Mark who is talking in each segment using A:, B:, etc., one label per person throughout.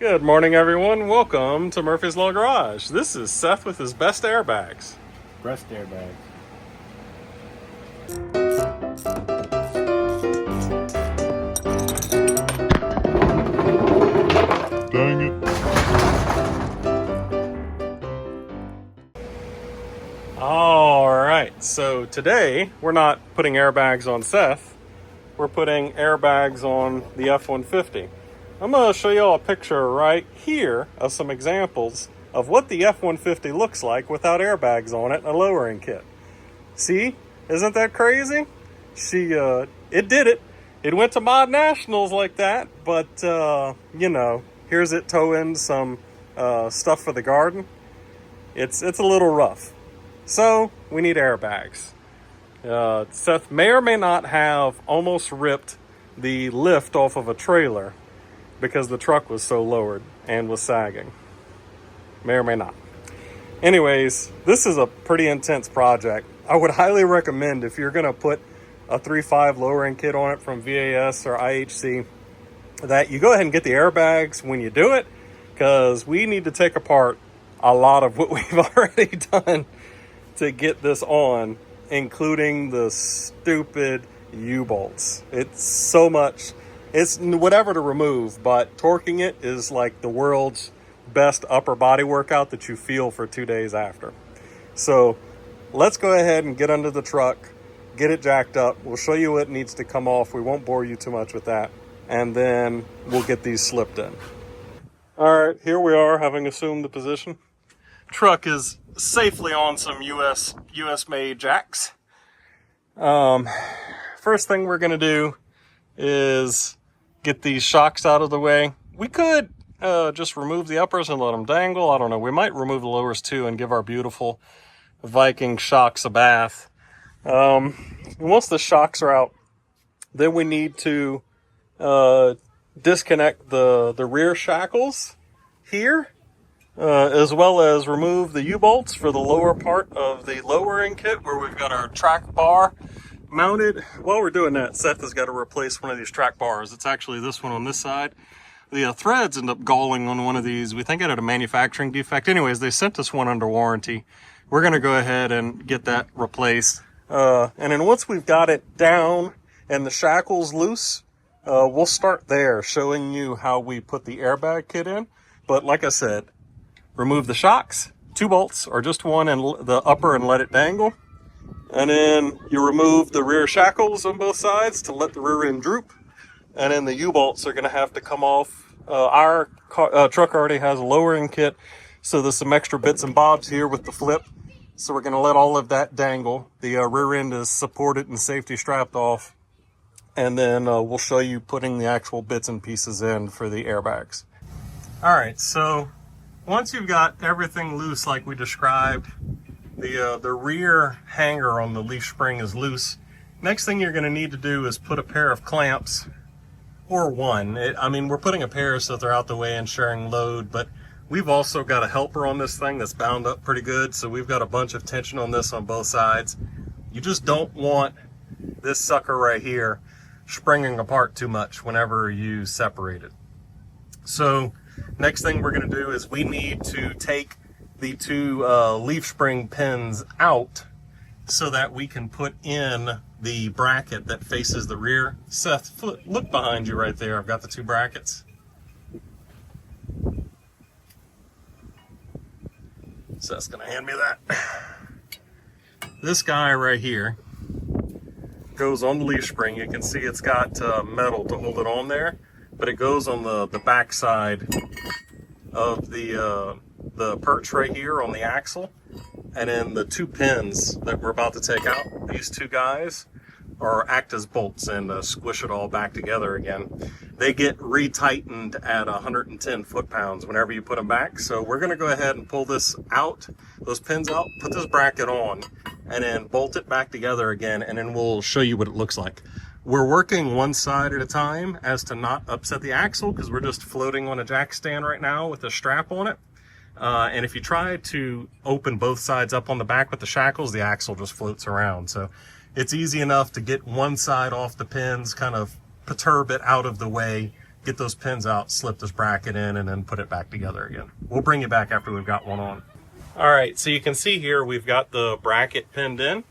A: Good morning, everyone. Welcome to Murphy's Law Garage. This is Seth with his best airbags.
B: Breast airbags.
C: Dang it.
A: All right, so today we're not putting airbags on Seth. We're putting airbags on the F-150. I'm going to show you all a picture right here of some examples of what the F-150 looks like without airbags on it and a lowering kit. See? Isn't that crazy? It did it. It went to Mod Nationals like that, but, here's it towing some stuff for the garden. It's a little rough. So, we need airbags. Seth may or may not have almost ripped the lift off of a trailer because the truck was so lowered and was sagging. May or may not. Anyways, this is a pretty intense project. I would highly recommend, if you're going to put a 3.5 lowering kit on it from VAS or IHC, that you go ahead and get the airbags when you do it, because we need to take apart a lot of what we've already done to get this on, including the stupid U-bolts. It's so much. It's whatever to remove, but torquing it is like the world's best upper body workout that you feel for 2 days after. So let's go ahead and get under the truck, get it jacked up. We'll show you what needs to come off. We won't bore you too much with that. And then we'll get these slipped in. All right, here we are, having assumed the position. Truck is safely on some US made jacks. First thing we're gonna do is get these shocks out of the way. We could just remove the uppers and let them dangle. I don't know. We might remove the lowers too and give our beautiful Viking shocks a bath. Once the shocks are out, then we need to disconnect the rear shackles here, as well as remove the U-bolts for the lower part of the lowering kit where we've got our track bar mounted. While we're doing that, Seth has got to replace one of these track bars. It's actually this one on this side. The threads end up galling on one of these. We think it had a manufacturing defect. Anyways, they sent us one under warranty. We're going to go ahead and get that replaced. And then once we've got it down and the shackles loose, we'll start there showing you how we put the airbag kit in. But like I said, remove the shocks, 2 bolts or just one, and the upper, and let it dangle. And then you remove the rear shackles on both sides to let the rear end droop. And then the U-bolts are going to have to come off. Our truck already has a lowering kit, so there's some extra bits and bobs here with the flip. So we're going to let all of that dangle. The rear end is supported and safety strapped off. And then we'll show you putting the actual bits and pieces in for the airbags. All right, so once you've got everything loose like we described, the rear hanger on the leaf spring is loose. Next thing you're going to need to do is put a pair of clamps, or one. We're putting a pair so they're out the way and sharing load, but we've also got a helper on this thing that's bound up pretty good, so we've got a bunch of tension on this on both sides. You just don't want this sucker right here springing apart too much whenever you separate it. So next thing we're going to do is we need to take the 2 leaf spring pins out so that we can put in the bracket that faces the rear. Seth, look behind you right there. I've got the 2 brackets. Seth's gonna hand me that. This guy right here goes on the leaf spring. You can see it's got metal to hold it on there, but it goes on the back side of the perch right here on the axle. And then the 2 pins that we're about to take out, these 2 guys, act as bolts and squish it all back together again. They get retightened at 110 foot-pounds whenever you put them back. So we're going to go ahead and pull this out, those pins out, put this bracket on, and then bolt it back together again, and then we'll show you what it looks like. We're working one side at a time as to not upset the axle, because we're just floating on a jack stand right now with a strap on it. And if you try to open both sides up on the back with the shackles, the axle just floats around. So it's easy enough to get one side off the pins, kind of perturb it out of the way, get those pins out, slip this bracket in, and then put it back together again. We'll bring you back after we've got one on. All right, so you can see here we've got the bracket pinned in.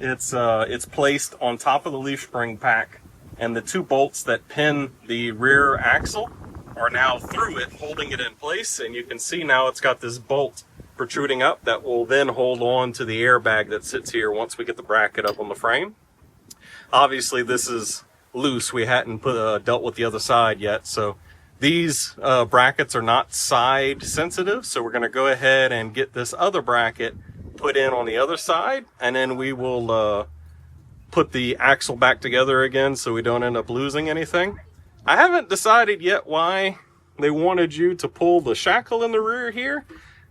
A: It's placed on top of the leaf spring pack, and the 2 bolts that pin the rear axle are now through it, holding it in place. And you can see now it's got this bolt protruding up that will then hold on to the airbag that sits here once we get the bracket up on the frame. Obviously this is loose. We hadn't dealt with the other side yet, so these brackets are not side sensitive, so we're going to go ahead and get this other bracket put in on the other side, and then we will put the axle back together again so we don't end up losing anything. I haven't decided yet why they wanted you to pull the shackle in the rear here,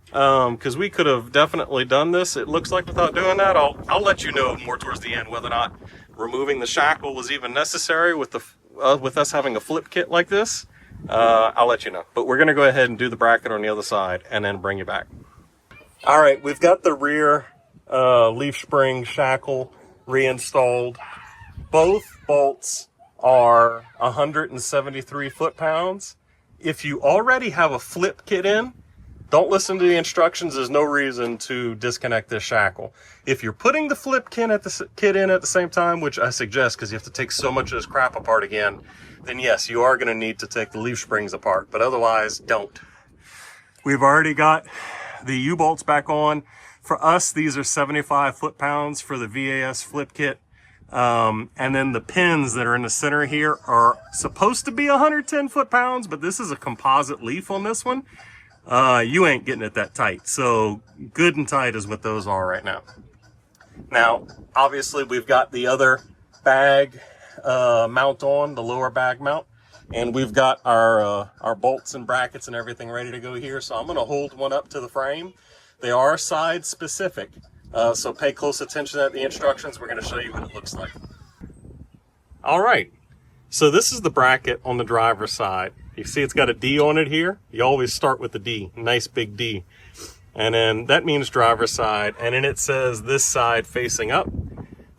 A: because we could have definitely done this, it looks like, without doing that. I'll let you know more towards the end whether or not removing the shackle was even necessary with us having a flip kit like this. I'll let you know. But we're going to go ahead and do the bracket on the other side and then bring you back. All right, we've got the rear leaf spring shackle reinstalled. Both bolts are 173 foot-pounds. If you already have a flip kit in, don't listen to the instructions. There's no reason to disconnect this shackle. If you're putting the flip kit in at the same time, which I suggest because you have to take so much of this crap apart again, then yes, you are going to need to take the leaf springs apart, but otherwise don't. We've already got the U-bolts back on. For us, these are 75 foot-pounds for the VAS flip kit. And then the pins that are in the center here are supposed to be 110 foot-pounds, but this is a composite leaf on this one. You ain't getting it that tight. So good and tight is what those are right now. Now, obviously, we've got the other bag mount on, the lower bag mount, and we've got our bolts and brackets and everything ready to go here. So I'm going to hold one up to the frame. They are side specific, so pay close attention to the instructions. We're going to show you what it looks like. All right, so this is the bracket on the driver's side. You see it's got a D on it here. You always start with the D, nice big D. And then that means driver's side, and then it says this side facing up.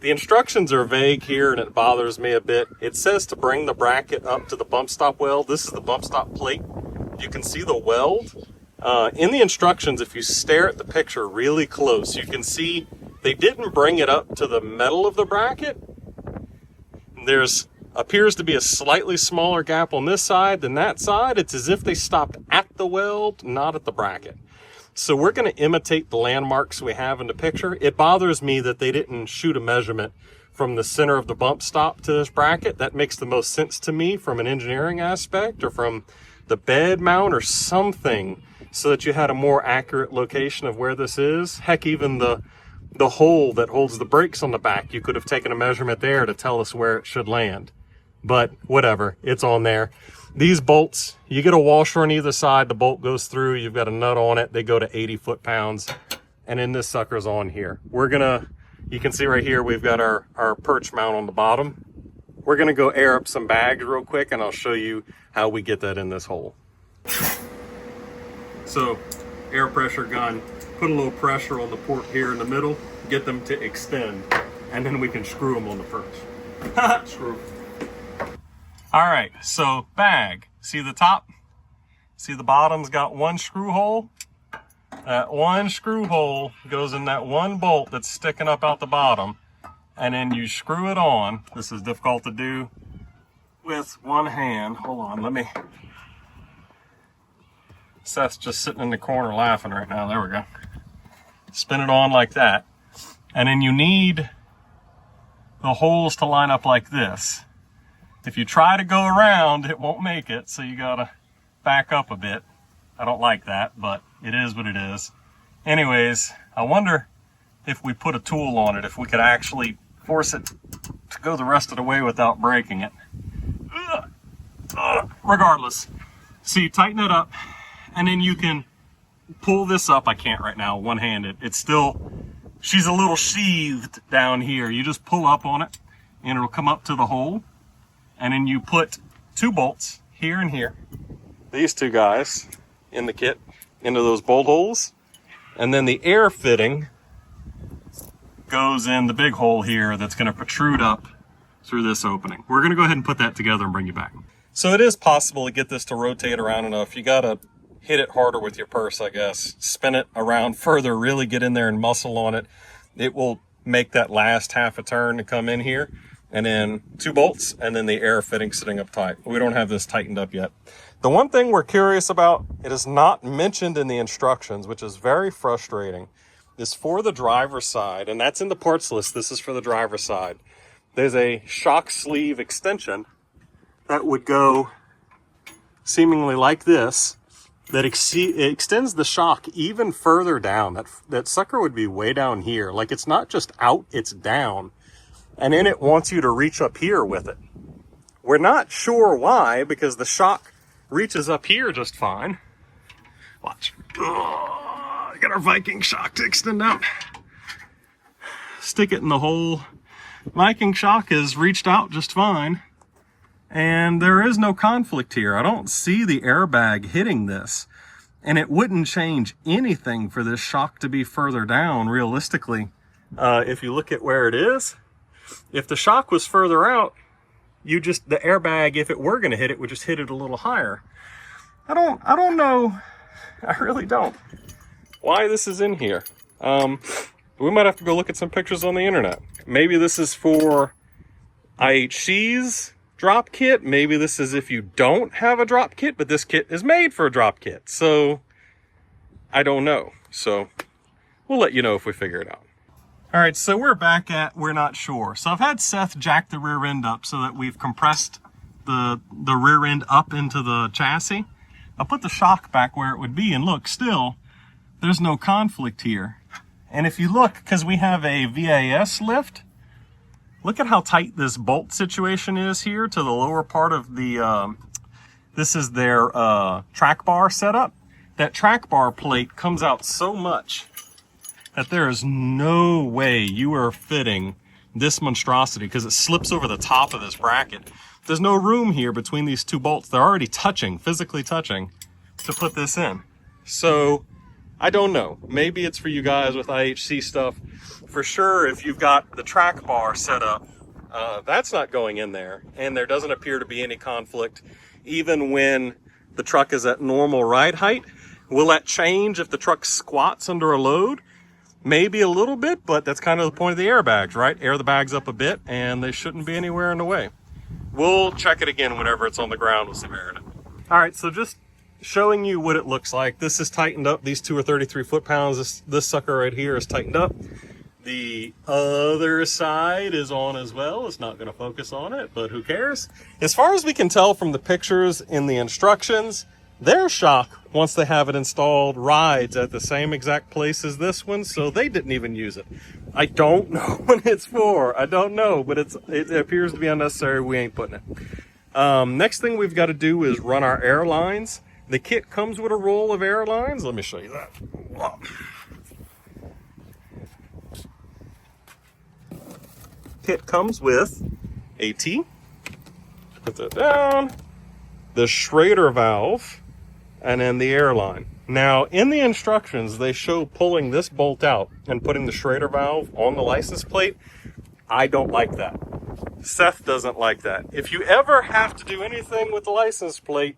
A: The instructions are vague here, and it bothers me a bit. It says to bring the bracket up to the bump stop weld. This is the bump stop plate. You can see the weld. In the instructions, if you stare at the picture really close, you can see they didn't bring it up to the metal of the bracket. There's appears to be a slightly smaller gap on this side than that side. It's as if they stopped at the weld, not at the bracket. So we're going to imitate the landmarks we have in the picture. It bothers me that they didn't shoot a measurement from the center of the bump stop to this bracket. That makes the most sense to me from an engineering aspect, or from the bed mount or something, so that you had a more accurate location of where this is. Heck, even the hole that holds the brakes on the back, you could have taken a measurement there to tell us where it should land. But whatever, it's on there. These bolts, you get a washer on either side, the bolt goes through, you've got a nut on it, they go to 80 foot-pounds, and then this sucker's on here. You can see right here, we've got our perch mount on the bottom. We're gonna go air up some bags real quick, and I'll show you how we get that in this hole. So, air pressure gun, put a little pressure on the port here in the middle, get them to extend, and then we can screw them on the perch. Screw. All right, so bag, see the top? See the bottom's got one screw hole? That one screw hole goes in that one bolt that's sticking up out the bottom, and then you screw it on. This is difficult to do with one hand. Hold on, Seth's just sitting in the corner laughing right now. There we go. Spin it on like that. And then you need the holes to line up like this. If you try to go around, it won't make it, so you gotta back up a bit. I don't like that, but it is what it is. Anyways, I wonder if we put a tool on it, if we could actually force it to go the rest of the way without breaking it. Regardless. So you tighten it up, and then you can pull this up. I can't right now, one-handed. She's a little sheathed down here. You just pull up on it, and it'll come up to the hole. And then you put 2 bolts here and here, these 2 guys in the kit, into those bolt holes. And then the air fitting goes in the big hole here that's going to protrude up through this opening. We're going to go ahead and put that together and bring you back. So it is possible to get this to rotate around enough. You gotta hit it harder with your purse, I guess. Spin it around further, really get in there and muscle on it. It will make that last half a turn to come in here. And then 2 bolts, and then the air fitting sitting up tight. We don't have this tightened up yet. The one thing we're curious about, it is not mentioned in the instructions, which is very frustrating, is for the driver's side, and that's in the parts list. This is for the driver's side. There's a shock sleeve extension that would go seemingly like this, that extends the shock even further down. That sucker would be way down here. Like, it's not just out, it's down. And then it wants you to reach up here with it. We're not sure why, because the shock reaches up here just fine. Watch. Got our Viking shock to extend out. Stick it in the hole. Viking shock has reached out just fine. And there is no conflict here. I don't see the airbag hitting this. And it wouldn't change anything for this shock to be further down, realistically. If you look at where it is, if the shock was further out, the airbag, if it were going to hit it, would just hit it a little higher. I don't know. I really don't. Why this is in here. We might have to go look at some pictures on the internet. Maybe this is for IHC's drop kit. Maybe this is if you don't have a drop kit, but this kit is made for a drop kit. So I don't know. So we'll let you know if we figure it out. All right, so we're back at we're not sure. So I've had Seth jack the rear end up so that we've compressed the rear end up into the chassis. I'll put the shock back where it would be, and look, still, there's no conflict here. And if you look, because we have a VAS lift, look at how tight this bolt situation is here to the lower part of the, this is their track bar setup. That track bar plate comes out so much that there is no way you are fitting this monstrosity, because it slips over the top of this bracket. There's no room here between these 2 bolts. They're already touching, physically touching, to put this in. So I don't know. Maybe it's for you guys with IHC stuff. For sure, if you've got the track bar set up, that's not going in there. And there doesn't appear to be any conflict, even when the truck is at normal ride height. Will that change if the truck squats under a load? Maybe a little bit, but that's kind of the point of the airbags, right? Air the bags up a bit, and they shouldn't be anywhere in the way. We'll check it again whenever it's on the ground with some air in it. All right, so just showing you what it looks like. This is tightened up. These 2 are 33 foot-pounds. This sucker right here is tightened up. The other side is on as well. It's not going to focus on it, but who cares? As far as we can tell from the pictures in the instructions, their shock, once they have it installed, rides at the same exact place as this one, so they didn't even use it. I don't know what it's for. I don't know, but it appears to be unnecessary. We ain't putting it. Next thing we've got to do is run our air lines. The kit comes with a roll of air lines. Let me show you that. Kit comes with a T. Put that down. The Schrader valve, and then the air line. Now, in the instructions, they show pulling this bolt out and putting the Schrader valve on the license plate. I don't like that. Seth doesn't like that. If you ever have to do anything with the license plate,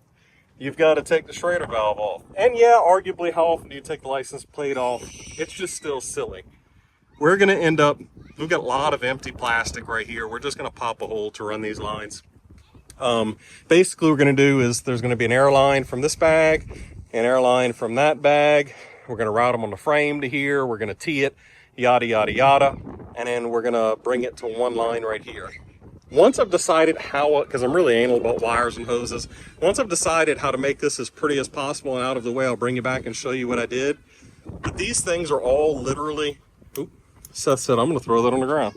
A: you've got to take the Schrader valve off. And yeah, arguably, how often do you take the license plate off? It's just still silly. We're going to end up, we've got a lot of empty plastic right here. We're just going to pop a hole to run these lines. Basically, what we're going to do is there's going to be an air line from this bag, an air line from that bag. We're going to route them on the frame to here. We're going to tee it, yada, yada, yada. And then we're going to bring it to one line right here. Once I've decided how, because I'm really anal about wires and hoses, once I've decided how to make this as pretty as possible and out of the way, I'll bring you back and show you what I did. But these things are all literally, Seth said, I'm going to throw that on the ground.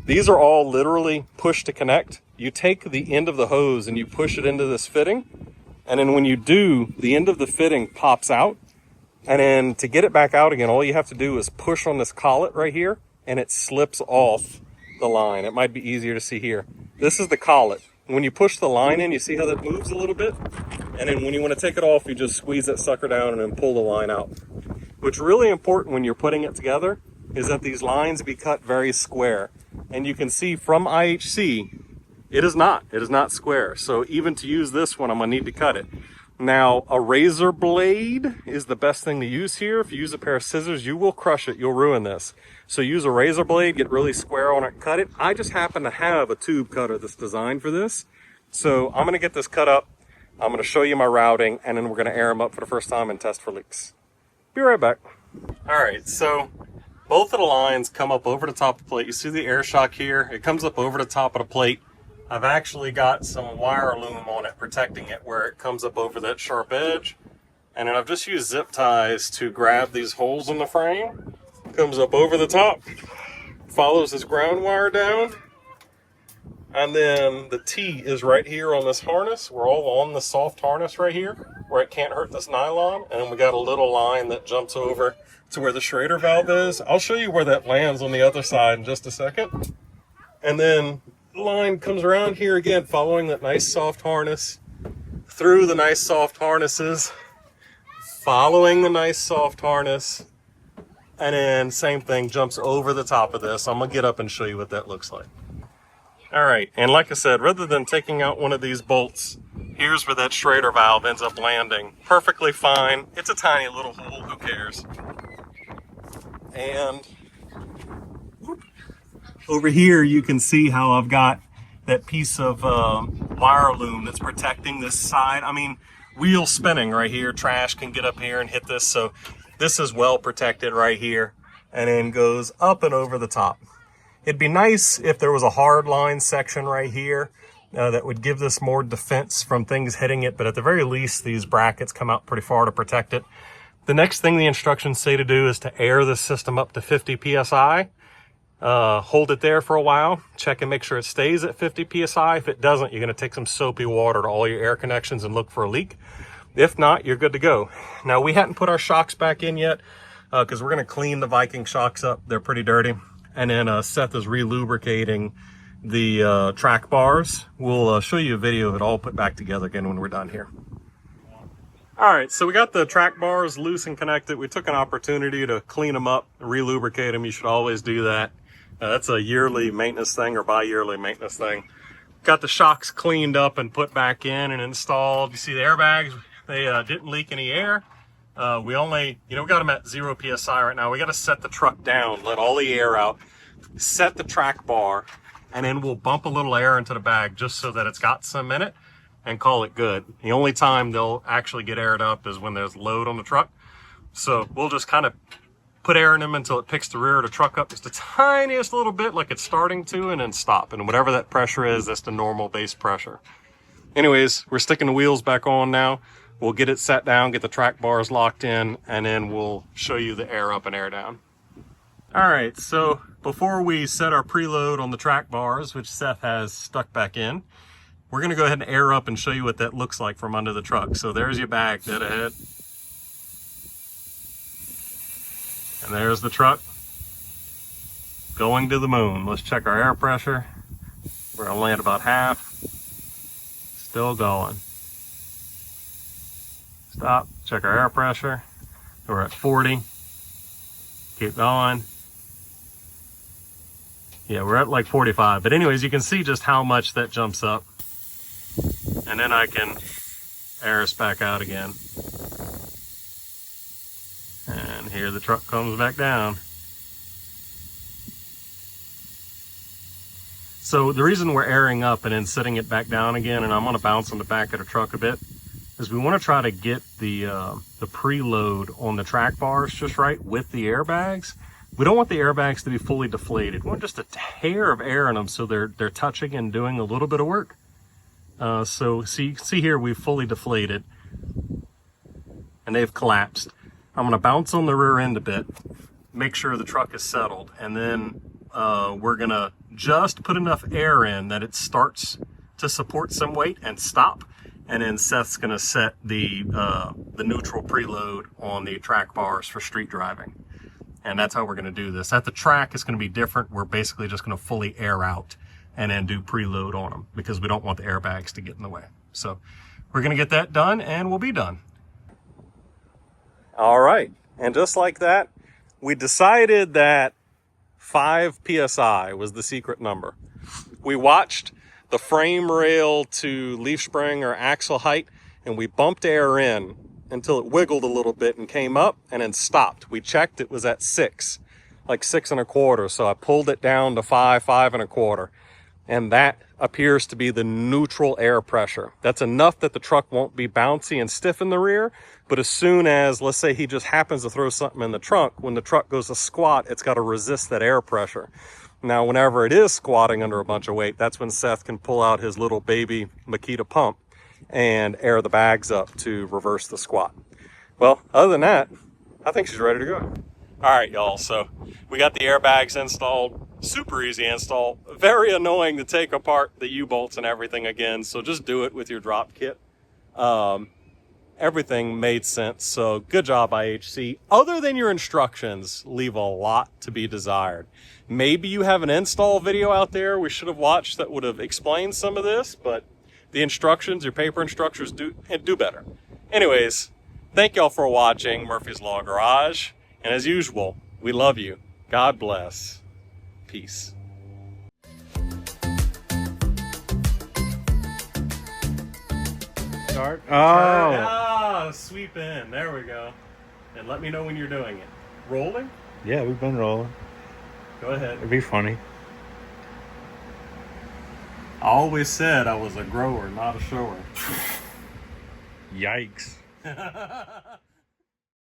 A: These are all literally push to connect. You take the end of the hose and you push it into this fitting. And then when you do, the end of the fitting pops out. And then to get it back out again, all you have to do is push on this collet right here and it slips off the line. It might be easier to see here. This is the collet. When you push the line in, you see how that moves a little bit? And then when you want to take it off, you just squeeze that sucker down and then pull the line out. What's really important when you're putting it together is that these lines be cut very square. And you can see from IHC, It is not. It is not square. So even to use this one, I'm going to need to cut it. Now, a razor blade is the best thing to use here. If you use a pair of scissors, you will crush it. You'll ruin this. So use a razor blade, get really square on it, cut it. I just happen to have a tube cutter that's designed for this. So I'm going to get this cut up. I'm going to show you my routing, and then we're going to air them up for the first time and test for leaks. Be right back. All right, so both of the lines come up over the top of the plate. You see the air shock here? It comes up over the top of the plate. I've actually got some wire loom on it protecting it where it comes up over that sharp edge. And then I've just used zip ties to grab these holes in the frame. Comes up over the top, follows this ground wire down. And then the T is right here on this harness. We're all on the soft harness right here where it can't hurt this nylon. And then we got a little line that jumps over to where the Schrader valve is. I'll show you where that lands on the other side in just a second. And then line comes around here again, following that nice soft harness, through the nice soft harnesses, following the nice soft harness, and then same thing, jumps over the top of this. I'm gonna get up and show you what that looks like. All right, and like I said, rather than taking out one of these bolts, here's where that Schrader valve ends up landing. Perfectly fine. It's a tiny little hole, who cares? And over here, you can see how I've got that piece of wire loom that's protecting this side. I mean, wheel spinning right here. Trash can get up here and hit this. So this is well protected right here and then goes up and over the top. It'd be nice if there was a hard line section right here that would give this more defense from things hitting it. But at the very least, these brackets come out pretty far to protect it. The next thing the instructions say to do is to air the system up to 50 PSI. Hold it there for a while, check and make sure it stays at 50 PSI. If it doesn't, you're going to take some soapy water to all your air connections and look for a leak. If not, you're good to go. Now, we hadn't put our shocks back in yet because we're going to clean the Viking shocks up. They're pretty dirty. And then Seth is re-lubricating the track bars. We'll show you a video of it all put back together again when we're done here. All right, so we got the track bars loose and connected. We took an opportunity to clean them up, re-lubricate them. You should always do that. That's a yearly maintenance thing or bi-yearly maintenance thing. Got the shocks cleaned up and put back in and installed. You see the airbags, they didn't leak any air. We only, we got them at 0 PSI right now. We got to set the truck down, let all the air out, set the track bar, and then we'll bump a little air into the bag just so that it's got some in it and call it good. The only time they'll actually get aired up is when there's load on the truck. So we'll just kind of put air in them until it picks the rear of the truck up just the tiniest little bit, like it's starting to, and then stop. And whatever that pressure is, that's the normal base pressure. Anyways, we're sticking the wheels back on now. We'll get it set down, get the track bars locked in, and then we'll show you the air up and air down. All right, so before we set our preload on the track bars, which Seth has stuck back in, we're gonna go ahead and air up and show you what that looks like from under the truck. So there's your bag dead ahead. And there's the truck going to the moon. Let's check our air pressure. We're gonna land about half. Still going. Stop, check our air pressure. We're at 40. Keep going. Yeah, we're at like 45. But anyways, you can see just how much that jumps up. And then I can air us back out again. And here the truck comes back down. So the reason we're airing up and then setting it back down again, and I'm going to bounce on the back of the truck a bit, is we want to try to get the preload on the track bars just right with the airbags. We don't want the airbags to be fully deflated. We want just a hair of air in them so they're touching and doing a little bit of work. So you can see here we've fully deflated and they've collapsed. I'm going to bounce on the rear end a bit, make sure the truck is settled, and then we're going to just put enough air in that it starts to support some weight and stop. And then Seth's going to set the neutral preload on the track bars for street driving. And that's how we're going to do this. At the track, it's going to be different. We're basically just going to fully air out and then do preload on them because we don't want the airbags to get in the way. So we're going to get that done and we'll be done. All right. And just like that, we decided that 5 PSI was the secret number. We watched the frame rail to leaf spring or axle height, and we bumped air in until it wiggled a little bit and came up and then stopped. We checked, it was at 6, like 6.25. So I pulled it down to 5, 5.25. And that appears to be the neutral air pressure. That's enough that the truck won't be bouncy and stiff in the rear. But as soon as, let's say he just happens to throw something in the trunk, when the truck goes to squat, it's got to resist that air pressure. Now, whenever it is squatting under a bunch of weight, that's when Seth can pull out his little baby Makita pump and air the bags up to reverse the squat. Well, other than that, I think she's ready to go. All right, y'all, so we got the airbags installed. Super easy install. Very annoying to take apart the U-bolts and everything again, so just do it with your drop kit. Everything made sense, so good job, IHC. Other than your instructions, leave a lot to be desired. Maybe you have an install video out there we should have watched that would have explained some of this, but the instructions, your paper instructions, do better. Anyways, thank y'all for watching Murphy's Law Garage, and as usual, we love you. God bless. Peace. Start. Oh, sweep in. There we go. And let me know when you're doing it. Rolling?
B: Yeah, we've been rolling.
A: Go ahead.
B: It'd be funny.
A: I always said I was a grower, not a shower.
B: Yikes.